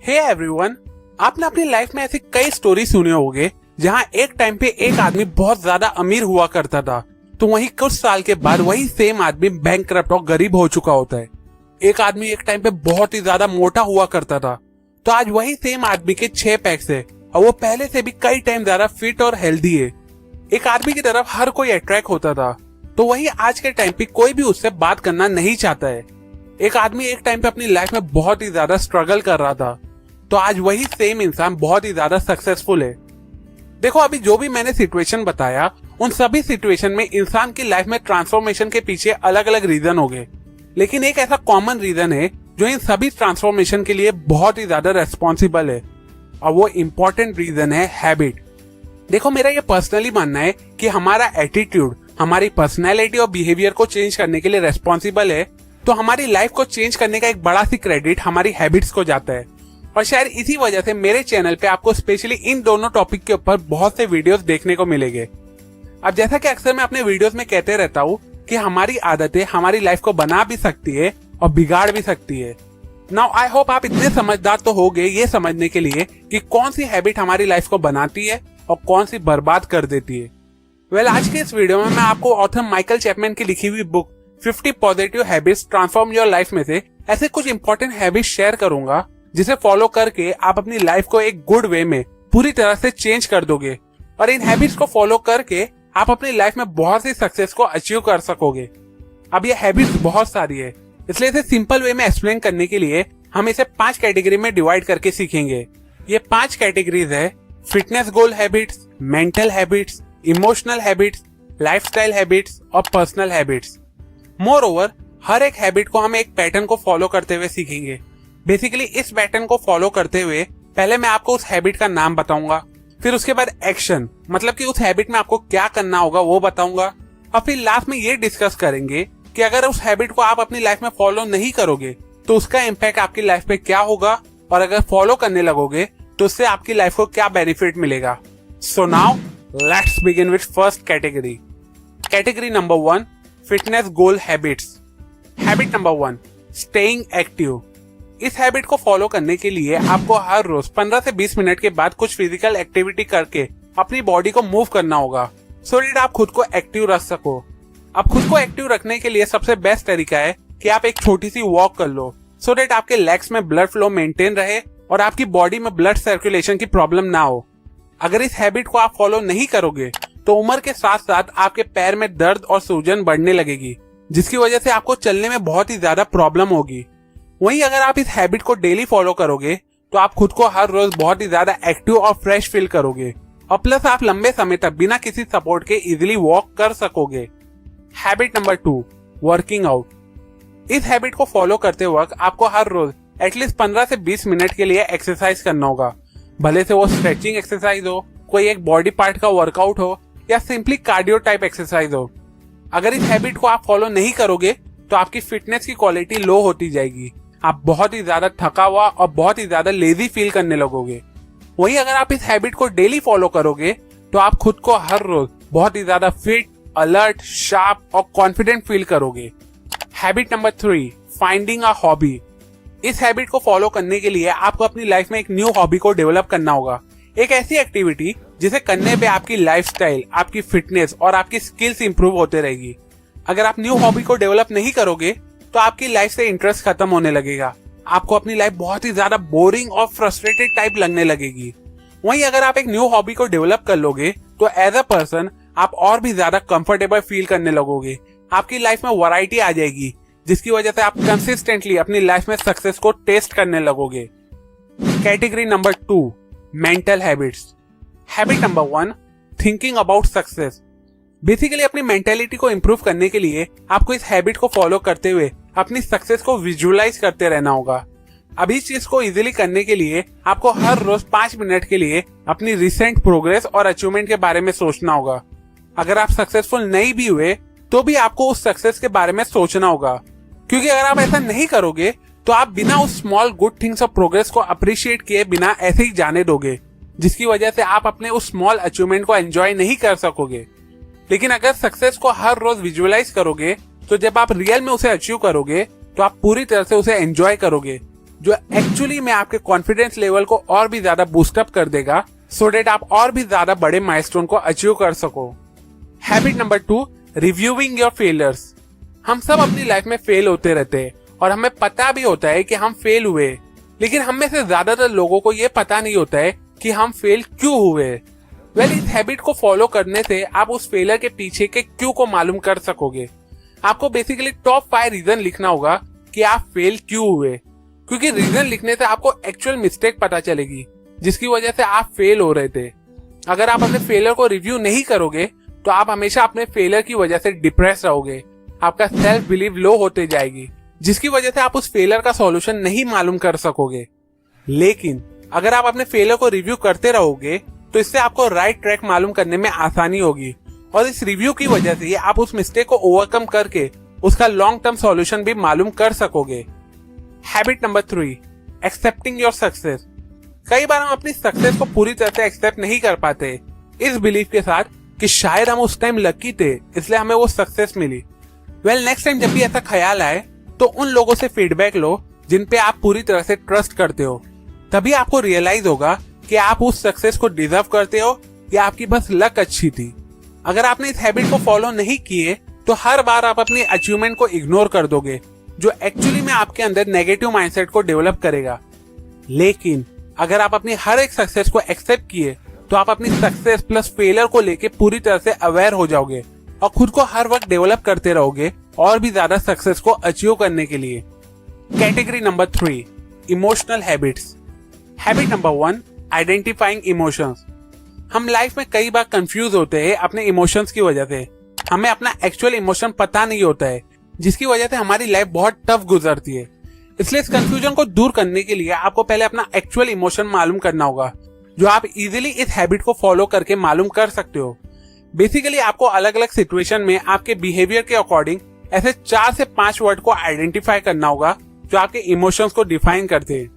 Hey everyone, आपने अपनी life में ऐसी कई स्टोरी सुने होंगे जहां एक टाइम पे एक आदमी बहुत ज्यादा अमीर हुआ करता था, तो वहीं कुछ साल के बाद वही सेम आदमी बैंकक्रप्ट और गरीब हो चुका होता है। एक आदमी एक टाइम पे बहुत ही ज्यादा मोटा हुआ करता था, तो आज वही सेम आदमी के 6 पैक्स है और वो पहले से भी कई टाइम ज्यादा फिट और हेल्दी है। एक आदमी की तरफ हर कोई अट्रैक्ट होता था, तो वही आज के टाइम पे कोई भी उससे बात करना नहीं चाहता है। एक आदमी एक टाइम पे अपनी लाइफ में बहुत ही ज्यादा स्ट्रगल कर रहा था, तो आज वही सेम इंसान बहुत ही ज्यादा सक्सेसफुल है। देखो, अभी जो भी मैंने सिचुएशन बताया, उन सभी सिचुएशन में इंसान की लाइफ में ट्रांसफॉर्मेशन के पीछे अलग अलग रीजन हो गए, लेकिन एक ऐसा कॉमन रीजन है जो इन सभी ट्रांसफॉर्मेशन के लिए बहुत ही ज्यादा रेस्पॉन्सिबल है, और वो इम्पोर्टेंट रीजन है हैबिट। देखो, मेरा ये पर्सनली मानना है कि हमारा एटीट्यूड हमारी पर्सनैलिटी और बिहेवियर को चेंज करने के लिए रेस्पॉन्सिबल है, तो हमारी लाइफ को चेंज करने का एक बड़ा सी क्रेडिट हमारी हैबिट्स को जाता है। और शायद इसी वजह से मेरे चैनल पे आपको स्पेशली इन दोनों टॉपिक के ऊपर बहुत से वीडियोस देखने को मिलेंगे। अब जैसा कि अक्सर मैं अपने वीडियोस में कहते रहता हूँ कि हमारी आदतें हमारी लाइफ को बना भी सकती है और बिगाड़ भी सकती है। नाउ आई होप आप इतने समझदार तो हो गए ये समझने के लिए कि कौन सी हैबिट हमारी लाइफ को बनाती है और कौन सी बर्बाद कर देती है। वेल, आज के इस वीडियो में मैं आपको ऑथर माइकल चैपमैन की लिखी हुई book 50 positive habits transform your life में से ऐसे कुछ इंपॉर्टेंट हैबिट्स शेयर करूंगा जिसे फॉलो करके आप अपनी लाइफ को एक गुड वे में पूरी तरह से चेंज कर दोगे, और इन हैबिट्स को फॉलो करके आप अपनी लाइफ में बहुत सी सक्सेस को अचीव कर सकोगे। अब ये हैबिट्स बहुत सारी है, इसलिए इसे सिंपल वे में एक्सप्लेन करने के लिए हम इसे 5 कैटेगरी में डिवाइड करके सीखेंगे। ये 5 कैटेगरीज है: fitness goal habits, mental habits, emotional habits, lifestyle habits और पर्सनल हैबिट्स। मोर ओवर, हर एक हैबिट को हम एक पैटर्न को फॉलो करते हुए सीखेंगे। बेसिकली इस पैटर्न को फॉलो करते हुए पहले मैं आपको उस हैबिट का नाम बताऊंगा, फिर उसके बाद एक्शन, मतलब कि उस हैबिट में आपको क्या करना होगा वो बताऊंगा, और फिर लास्ट में ये डिस्कस करेंगे कि अगर उस हैबिट को आप अपनी लाइफ में फॉलो नहीं करोगे तो उसका इम्पैक्ट आपकी लाइफ पे क्या होगा, और अगर फॉलो करने लगोगे तो उससे आपकी लाइफ को क्या बेनिफिट मिलेगा। So now let's begin with first category. Category number 1, fitness goal habits. Habit number 1, staying active. इस हैबिट को फॉलो करने के लिए आपको हर रोज 15 से 20 मिनट के बाद कुछ फिजिकल एक्टिविटी करके अपनी बॉडी को मूव करना होगा, सो दैट आप खुद को एक्टिव रख सको। अब खुद को एक्टिव रखने के लिए सबसे बेस्ट तरीका है कि आप एक छोटी सी वॉक कर लो, सो दैट आपके लेग्स में ब्लड फ्लो मेंटेन रहे और आपकी बॉडी में ब्लड सर्कुलेशन की प्रॉब्लम ना हो। अगर इस हैबिट को आप फॉलो नहीं करोगे तो उम्र के साथ साथ आपके पैर में दर्द और सूजन बढ़ने लगेगी, जिसकी वजह से आपको चलने में बहुत ही ज्यादा प्रॉब्लम होगी। वहीं अगर आप इस हैबिट को डेली फॉलो करोगे तो आप खुद को हर रोज बहुत ही ज्यादा एक्टिव और फ्रेश फील करोगे, और प्लस आप लंबे समय तक बिना किसी सपोर्ट के इजीली वॉक कर सकोगे। Habit number 2, working out. इस हैबिट को फॉलो करते वक्त आपको हर रोज एटलीस्ट 15 से 20 मिनट के लिए एक्सरसाइज करना होगा, भले से वो स्ट्रेचिंग एक्सरसाइज हो, कोई एक बॉडी पार्ट का वर्कआउट हो, या सिंपली कार्डियो टाइप एक्सरसाइज हो। अगर इस हैबिट को आप फॉलो नहीं करोगे तो आपकी फिटनेस की क्वालिटी लो होती जाएगी, आप बहुत ही ज्यादा थका हुआ और बहुत ही ज्यादा लेजी फील करने लगोगे। वहीं अगर आप इस हैबिट को डेली फॉलो करोगे तो आप खुद को हर रोज बहुत ही ज्यादा फिट, अलर्ट, शार्प और कॉन्फिडेंट फील करोगे। Habit number 3, finding a hobby. इस हैबिट को फॉलो करने के लिए आपको अपनी लाइफ में एक न्यू हॉबी को डेवलप करना होगा, एक ऐसी एक्टिविटी जिसे करने पे आपकी लाइफस्टाइल, आपकी फिटनेस और आपकी स्किल्स इंप्रूव होते रहेगी। अगर आप न्यू हॉबी को डेवलप नहीं करोगे तो आपकी लाइफ से इंटरेस्ट खत्म होने लगेगा, आपको अपनी लाइफ बहुत ही ज्यादा बोरिंग और फ्रस्ट्रेटेड टाइप लगने लगेगी। वहीं अगर आप एक न्यू हॉबी को डेवलप कर लोगे तो एज अ पर्सन आप और भी ज्यादा कंफर्टेबल फील करने लगोगे, आपकी लाइफ में वैरायटी आ जाएगी, जिसकी वजह से आप कंसिस्टेंटली अपनी लाइफ में सक्सेस को टेस्ट करने लगोगे। Category number 2, mental habits. Habit number 1, thinking about success. Basically अपनी मेंटेलिटी को इंप्रूव करने के लिए आपको इस हैबिट को फॉलो करते हुए अपनी सक्सेस को विजुअलाइज करते रहना होगा। अब इस चीज को इजीली करने के लिए आपको हर रोज 5 मिनट के लिए अपनी रिसेंट प्रोग्रेस और अचीवमेंट के बारे में सोचना होगा। अगर आप सक्सेसफुल नहीं भी हुए तो भी आपको उस सक्सेस के बारे में सोचना होगा, क्योंकि अगर आप ऐसा नहीं करोगे तो आप बिना उस small good things of progress को अप्रिशिएट किए बिना ऐसे ही जाने दोगे, जिसकी वजह से आप अपने उस स्मॉल अचीवमेंट को एंजॉय नहीं कर सकोगे। लेकिन अगर सक्सेस को हर रोज विजुअलाइज करोगे तो जब आप रियल में उसे अचीव करोगे तो आप पूरी तरह से उसे एंजॉय करोगे, जो एक्चुअली में आपके कॉन्फिडेंस लेवल को और भी ज्यादा बूस्टअप कर देगा, सो डेट आप और भी ज्यादा बड़े माइलस्टोन को अचीव कर सको। Habit number 2, reviewing your failures. हम सब अपनी लाइफ में फेल होते रहते हैं और हमें पता भी होता है कि हम फेल हुए, लेकिन हम में से ज्यादातर लोगों को ये पता नहीं होता है कि हम फेल क्यों हुए। इस हैबिट को फॉलो करने से आप उस फेलियर के पीछे के क्यों को मालूम कर सकोगे। आपको बेसिकली टॉप 5 रीजन लिखना होगा कि आप फेल क्यों हुए, क्योंकि रीजन लिखने से आपको एक्चुअल मिस्टेक पता चलेगी जिसकी वजह से आप फेल हो रहे थे। अगर आप अपने फेलियर को रिव्यू नहीं करोगे तो आप हमेशा अपने फेलियर की वजह से डिप्रेस रहोगे, आपका सेल्फ बिलीव लो होते जाएगी, जिसकी वजह से आप उस फेलियर का सॉल्यूशन नहीं मालूम कर सकोगे। लेकिन अगर आप अपने फेलियर को रिव्यू करते रहोगे तो इससे आपको राइट ट्रैक मालूम करने में आसानी होगी और इस रिव्यू की वजह से आप उस मिस्टेक को ओवरकम करके उसका लॉन्ग टर्म सॉल्यूशन भी मालूम कर सकोगे। Habit number 3, accepting your success. कई बार हम अपनी सक्सेस को पूरी तरह से एक्सेप्ट नहीं कर पाते, इस बिलीफ के साथ कि शायद हम उस टाइम लकी थे इसलिए हमें वो सक्सेस मिली। नेक्स्ट टाइम जब भी ऐसा ख्याल आए तो उन लोगों से फीडबैक लो जिन पे आप पूरी तरह से ट्रस्ट करते हो, तभी आपको रियलाइज होगा कि आप उस सक्सेस को डिजर्व करते हो या आपकी बस लक अच्छी थी। अगर आपने इस हैबिट को फॉलो नहीं किए तो हर बार आप अपनी अचीवमेंट को इग्नोर कर दोगे, जो एक्चुअली में आपके अंदर नेगेटिव माइंडसेट को डेवलप करेगा। लेकिन अगर आप अपनी हर एक सक्सेस को एक्सेप्ट किए तो आप अपनी सक्सेस प्लस फेलियर को लेके पूरी तरह से अवेयर हो जाओगे और खुद को हर वक्त डेवलप करते रहोगे और भी ज्यादा सक्सेस को अचीव करने के लिए। Category number 3, emotional habits. Habit number 1, identifying emotions. हम लाइफ में कई बार कंफ्यूज होते हैं अपने इमोशंस की वजह से। हमें अपना एक्चुअल इमोशन पता नहीं होता है, जिसकी वजह से हमारी लाइफ बहुत टफ गुजरती है। इसलिए इस कंफ्यूजन को दूर करने के लिए आपको पहले अपना एक्चुअल इमोशन मालूम करना होगा, जो आप इजीली इस हैबिट को फॉलो करके मालूम कर सकते हो। बेसिकली आपको अलग अलग सिचुएशन में आपके बिहेवियर के अकॉर्डिंग ऐसे 4 से 5 वर्ड को आइडेंटिफाई करना होगा जो आपके इमोशंस को डिफाइन करते हैं,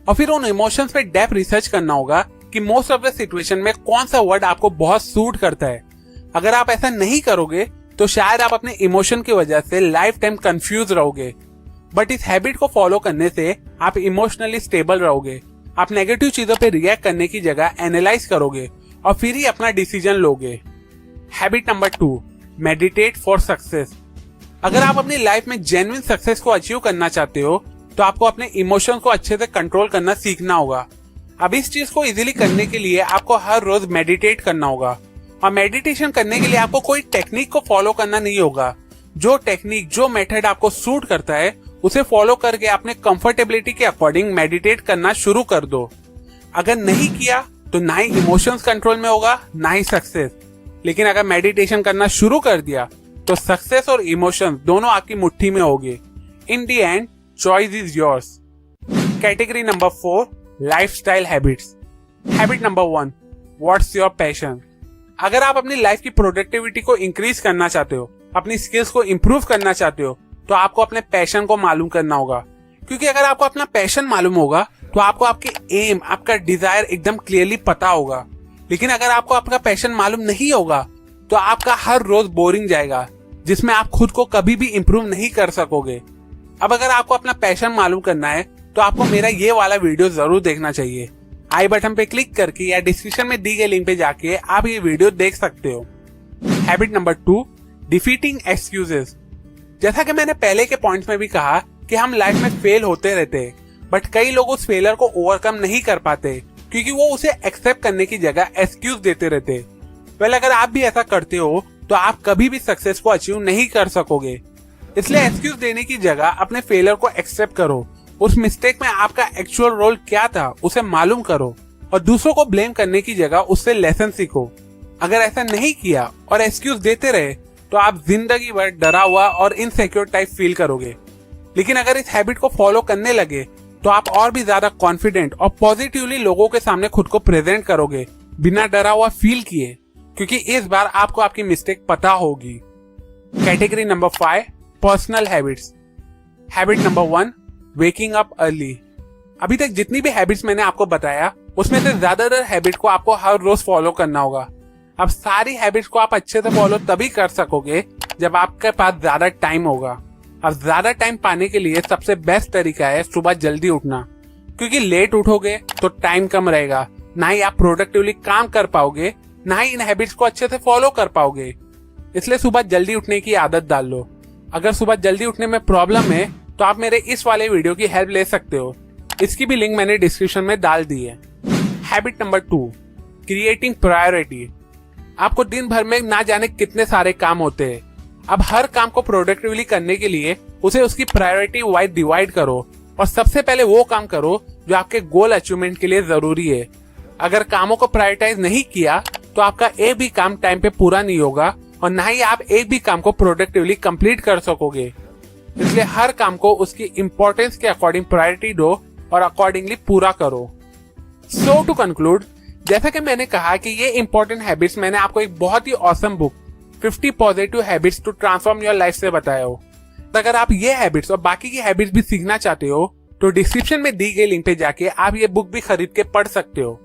और फिर उन इमोशंस पे डेप्थ रिसर्च करना होगा कि मोस्ट ऑफ द सिचुएशन में कौन सा वर्ड आपको बहुत सूट करता है। अगर आप ऐसा नहीं करोगे तो शायद आप अपने इमोशन की वजह से लाइफ टाइम कंफ्यूज रहोगे। बट इस हैबिट को फॉलो करने से आप इमोशनली स्टेबल रहोगे। आप नेगेटिव चीजों पे रिएक्ट करने की जगह एनालाइज करोगे और फिर ही अपना डिसीजन लोगे। Habit number 2, meditate for success. अगर आप अपनी लाइफ में जेन्युइन सक्सेस को अचीव करना चाहते हो तो आपको अपने इमोशंस को अच्छे से कंट्रोल करना सीखना होगा। अब इस चीज को इजीली करने के लिए आपको हर रोज मेडिटेट करना होगा, और मेडिटेशन करने के लिए आपको कोई टेक्निक को फॉलो करना नहीं होगा। जो टेक्निक, जो मेथड आपको सूट करता है उसे फॉलो करके अपने कंफर्टेबिलिटी के अकॉर्डिंग मेडिटेट करना शुरू कर दो। अगर नहीं किया तो ना ही इमोशंस कंट्रोल में होगा ना ही सक्सेस, लेकिन अगर मेडिटेशन करना शुरू कर दिया तो सक्सेस और इमोशंस दोनों आपकी मुट्ठी में होंगे। In the end choice is yours. Category number 4, lifestyle habits. Habit number 1, what's your passion. अगर आप अपनी लाइफ की प्रोडक्टिविटी को इंक्रीज करना चाहते हो, अपनी स्किल्स को इंप्रूव करना चाहते हो, तो आपको अपने पैशन को मालूम करना होगा। क्योंकि अगर आपको अपना पैशन मालूम होगा तो आपको आपके एम, आपका डिजायर एकदम क्लियरली पता होगा। लेकिन अगर आपको आपका पैशन मालूम नहीं होगा तो आपका हर रोज बोरिंग जाएगा, जिसमें आप खुद को कभी भी इंप्रूव नहीं कर सकोगे। अब अगर आपको अपना पैशन मालूम करना है तो आपको मेरा ये वाला वीडियो जरूर देखना चाहिए। आई बटन पे क्लिक करके या डिस्क्रिप्शन में दी गई लिंक पे जाके आप ये वीडियो देख सकते हो। Habit number 2, defeating excuses. जैसा कि मैंने पहले के पॉइंट्स में भी कहा कि हम लाइफ में फेल होते रहते हैं, बट कई लोग उस फेलियर को ओवरकम नहीं कर पाते क्योंकि वो उसे एक्सेप्ट करने की जगह एक्सक्यूज देते रहते। अगर आप भी ऐसा करते हो तो आप कभी भी सक्सेस को अचीव नहीं कर सकोगे। इसलिए एक्सक्यूज देने की जगह अपने फेलियर को एक्सेप्ट करो, उस मिस्टेक में आपका एक्चुअल रोल क्या था उसे मालूम करो, और दूसरों को ब्लेम करने की जगह उससे लेसन सीखो। अगर ऐसा नहीं किया और एक्सक्यूज देते रहे तो आप जिंदगी भर डरा हुआ और इनसिक्योर टाइप फील करोगे। लेकिन अगर इस हैबिट को फॉलो करने लगे तो आप और भी ज्यादा कॉन्फिडेंट और पॉजिटिवली लोगों के सामने खुद को प्रेजेंट करोगे बिना डरा हुआ फील किए, क्योंकि इस बार आपको आपकी मिस्टेक पता होगी। Category number 5, personal habits. Habit number 1, waking up early. अभी तक जितनी भी हैबिट्स मैंने आपको बताया उसमें से ज्यादातर हैबिट को आपको हर रोज फॉलो करना होगा। अब सारी हैबिट्स को आप अच्छे से फॉलो तभी कर सकोगे जब आपके पास ज्यादा टाइम होगा। अब ज्यादा टाइम पाने के लिए सबसे बेस्ट तरीका है सुबह जल्दी उठना, क्योंकि लेट उठोगे तो टाइम कम रहेगा, ना ही आप प्रोडक्टिवली काम कर पाओगे, ना ही इन हैबिट्स को अच्छे से फॉलो कर पाओगे। इसलिए सुबह जल्दी उठने की आदत डाल लो। अगर सुबह जल्दी उठने में प्रॉब्लम है तो आप मेरे इस वाले वीडियो की हेल्प ले सकते हो, इसकी भी लिंक मैंने डिस्क्रिप्शन में डाल दी है। Habit number 2, creating priority. आपको दिन भर में ना जाने कितने सारे काम होते हैं। अब हर काम को प्रोडक्टिवली करने के लिए उसे उसकी प्रायोरिटी वाइज डिवाइड करो और सबसे पहले वो काम करो जो आपके गोल अचीवमेंट के लिए जरूरी है। अगर कामों को प्रायोरिटाइज नहीं किया तो आपका एक भी काम टाइम पे पूरा नहीं होगा और ना ही आप एक भी काम को प्रोडक्टिवली कंप्लीट कर सकोगे। इसलिए हर काम को उसकी इंपॉर्टेंस के अकॉर्डिंग प्रायोरिटी दो और अकॉर्डिंगली पूरा करो। सो टू कंक्लूड, जैसा कि मैंने कहा कि ये इंपॉर्टेंट हैबिट्स मैंने आपको एक बहुत ही awesome book 50 positive habits to transform your life से बताया हो। अगर आप ये हैबिट्स और बाकी की हैबिट्स भी सीखना चाहते हो तो डिस्क्रिप्शन में दी गई लिंक पे जाके आप ये बुक भी खरीद के पढ़ सकते हो।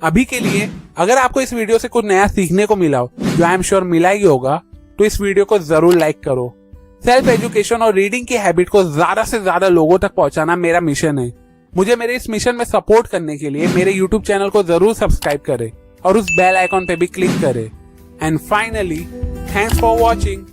अभी के लिए अगर आपको इस वीडियो से कुछ नया सीखने को मिला हो, जो आई एम श्योर मिला ही होगा, तो इस वीडियो को जरूर लाइक करो। सेल्फ एजुकेशन और रीडिंग की हैबिट को ज्यादा से ज्यादा लोगों तक पहुंचाना मेरा मिशन है। मुझे मेरे इस मिशन में सपोर्ट करने के लिए मेरे YouTube चैनल को जरूर सब्सक्राइब करें और उस बेल आइकॉन पे भी क्लिक करें। And finally, thanks for watching.